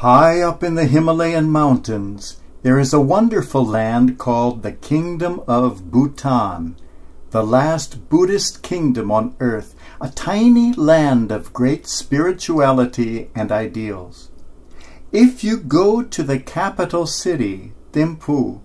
High up in the Himalayan mountains, there is a wonderful land called the Kingdom of Bhutan, the last Buddhist kingdom on earth, a tiny land of great spirituality and ideals. If you go to the capital city, Thimphu,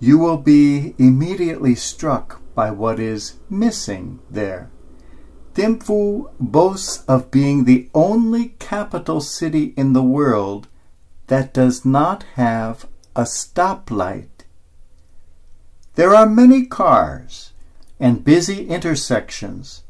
you will be immediately struck by what is missing there. Thimphu boasts of being the only capital city in the world that does not have a stoplight. There are many cars and busy intersections,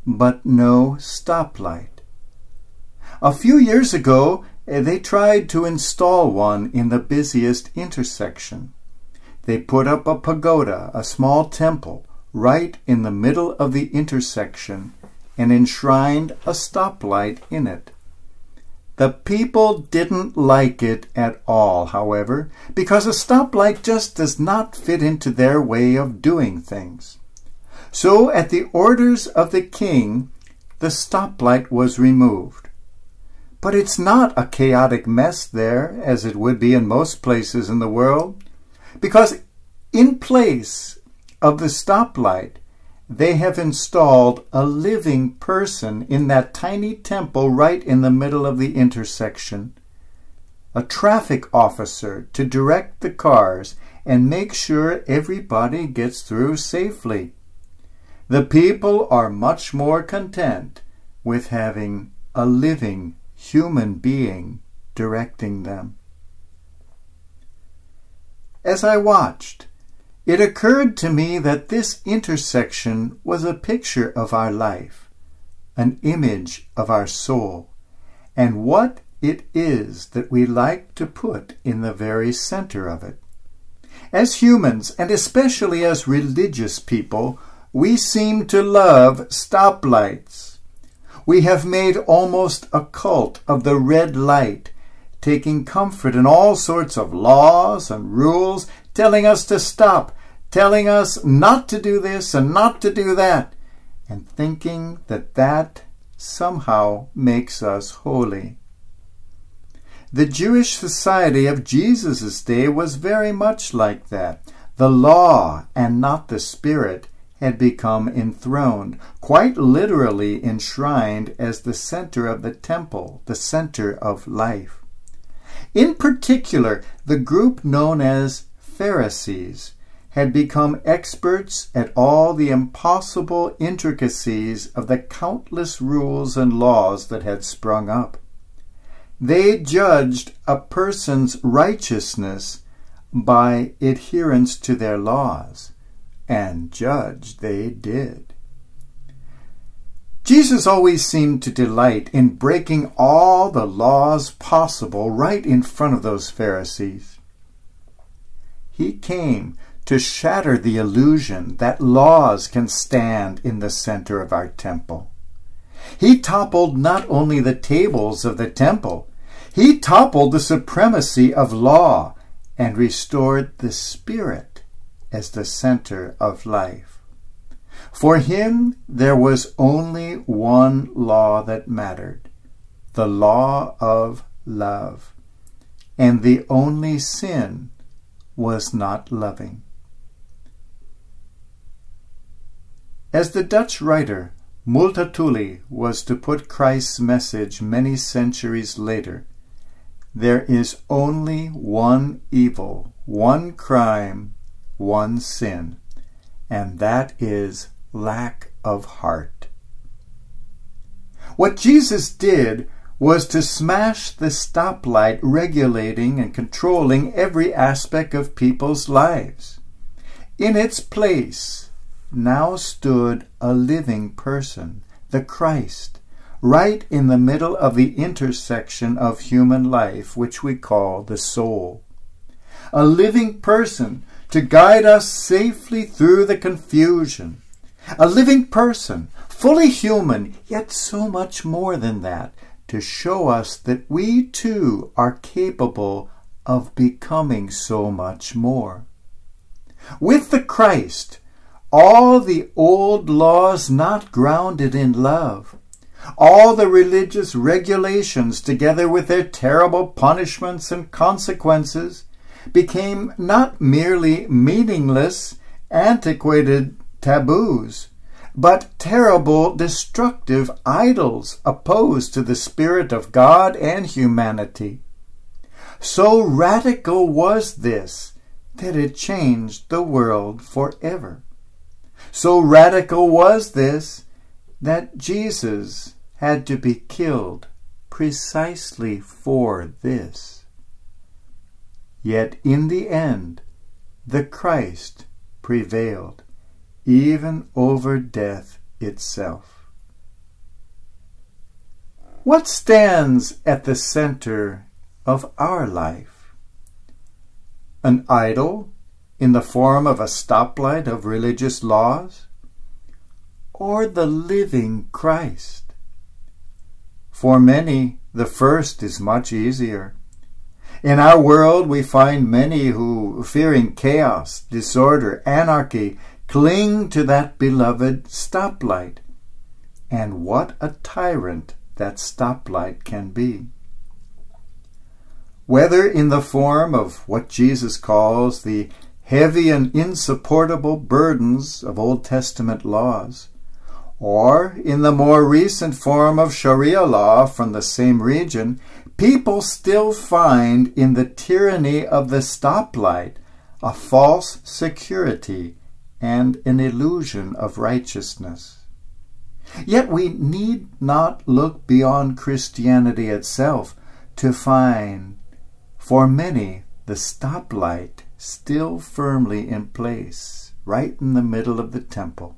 but no stoplight. A few years ago, they tried to install one in the busiest intersection. They put up a pagoda, a small temple, right in the middle of the intersection and enshrined a stoplight in it. The people didn't like it at all, however, because a stoplight just does not fit into their way of doing things. So, at the orders of the king, the stoplight was removed. But it's not a chaotic mess there, as it would be in most places in the world, because in place of the stoplight, they have installed a living person in that tiny temple right in the middle of the intersection, a traffic officer to direct the cars and make sure everybody gets through safely. The people are much more content with having a living human being directing them. As I watched, it occurred to me that this intersection was a picture of our life, an image of our soul, and what it is that we like to put in the very center of it. As humans, and especially as religious people, we seem to love stoplights. We have made almost a cult of the red light, taking comfort in all sorts of laws and rules, telling us to stop, telling us not to do this and not to do that, and thinking that that somehow makes us holy. The Jewish society of Jesus' day was very much like that. The law and not the spirit had become enthroned, quite literally enshrined as the center of the temple, the center of life. In particular, the group known as Pharisees had become experts at all the impossible intricacies of the countless rules and laws that had sprung up. They judged a person's righteousness by adherence to their laws, and judge they did. Jesus always seemed to delight in breaking all the laws possible right in front of those Pharisees. He came to shatter the illusion that laws can stand in the center of our temple. He toppled not only the tables of the temple, he toppled the supremacy of law and restored the Spirit as the center of life. For him, there was only one law that mattered, the law of love, and the only sin was not loving. As the Dutch writer Multatuli was to put Christ's message many centuries later, there is only one evil, one crime, one sin, and that is lack of heart. What Jesus did was to smash the stoplight regulating and controlling every aspect of people's lives. In its place now stood a living person, the Christ, right in the middle of the intersection of human life, which we call the soul. A living person to guide us safely through the confusion. A living person, fully human, yet so much more than that, to show us that we too are capable of becoming so much more. With the Christ, all the old laws not grounded in love, All the religious regulations, together with their terrible punishments and consequences, became not merely meaningless, antiquated taboos, but terrible, destructive idols opposed to the Spirit of God and humanity. So radical was this that it changed the world forever. So radical was this that Jesus had to be killed precisely for this. Yet in the end, the Christ prevailed, even over death itself. What stands at the center of our life? An idol in the form of a stoplight of religious laws? Or the living Christ? For many, the first is much easier. In our world, we find many who, fearing chaos, disorder, anarchy, cling to that beloved stoplight. And what a tyrant that stoplight can be. Whether in the form of what Jesus calls the heavy and insupportable burdens of Old Testament laws, or in the more recent form of Sharia law from the same region, people still find in the tyranny of the stoplight a false security and an illusion of righteousness. Yet we need not look beyond Christianity itself to find, for many, the stoplight still firmly in place, right in the middle of the temple.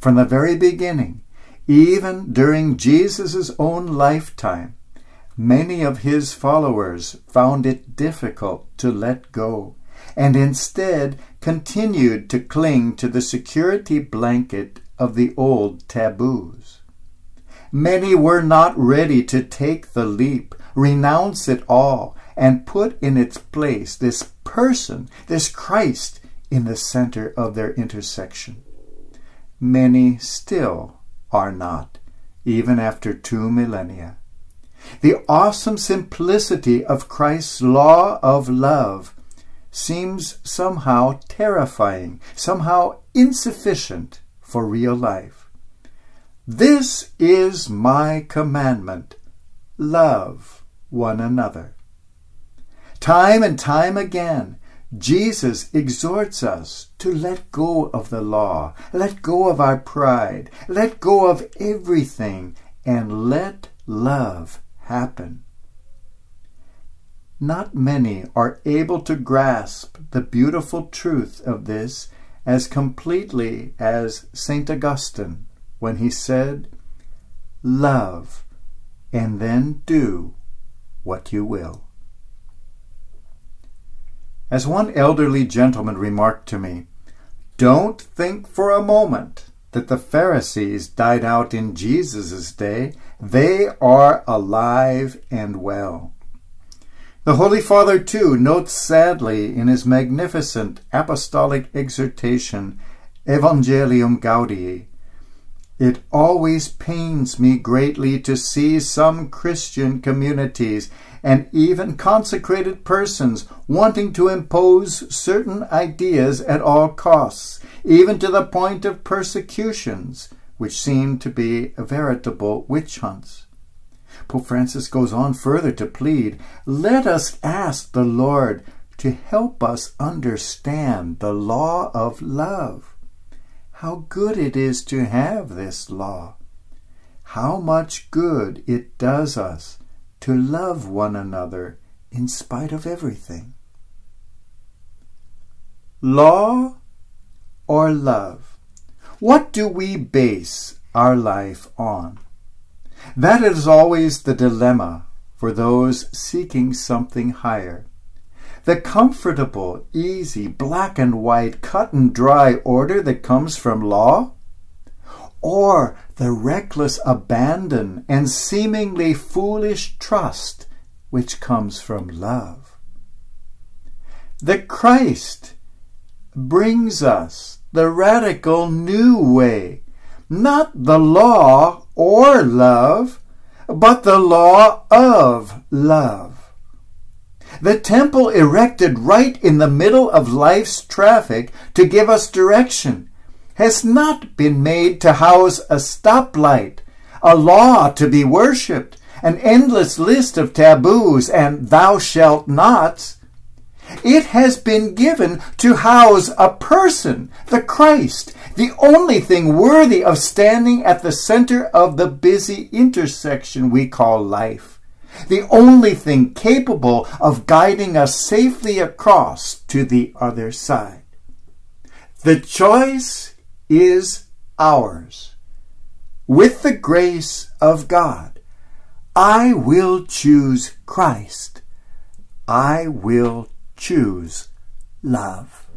From the very beginning, even during Jesus' own lifetime, many of his followers found it difficult to let go, and instead continued to cling to the security blanket of the old taboos. Many were not ready to take the leap, renounce it all, and put in its place this person, this Christ, in the center of their intersection. Many still are not, even after 2 millennia. The awesome simplicity of Christ's law of love seems somehow terrifying, somehow insufficient for real life. This is my commandment: love one another. Time and time again, Jesus exhorts us to let go of the law, let go of our pride, let go of everything, and let love happen. Not many are able to grasp the beautiful truth of this as completely as St. Augustine when he said, "Love, and then do what you will." As one elderly gentleman remarked to me, "Don't think for a moment that the Pharisees died out in Jesus' day. They are alive and well." The Holy Father, too, notes sadly in his magnificent apostolic exhortation, Evangelium Gaudii, "It always pains me greatly to see some Christian communities and even consecrated persons wanting to impose certain ideas at all costs, even to the point of persecutions, which seem to be veritable witch hunts." Pope Francis goes on further to plead, "Let us ask the Lord to help us understand the law of love. How good it is to have this law. How much good it does us to love one another in spite of everything." Law or love? What do we base our life on? That is always the dilemma for those seeking something higher. The comfortable, easy, black and white, cut and dry order that comes from law? Or the reckless abandon and seemingly foolish trust which comes from love? The Christ brings us the radical new way, not the law or love, but the law of love. The temple erected right in the middle of life's traffic to give us direction has not been made to house a stoplight, a law to be worshipped, an endless list of taboos and thou shalt nots. It has been given to house a person, the Christ, the only thing worthy of standing at the center of the busy intersection we call life, the only thing capable of guiding us safely across to the other side. The choice is ours. With the grace of God, I will choose Christ. I will choose love.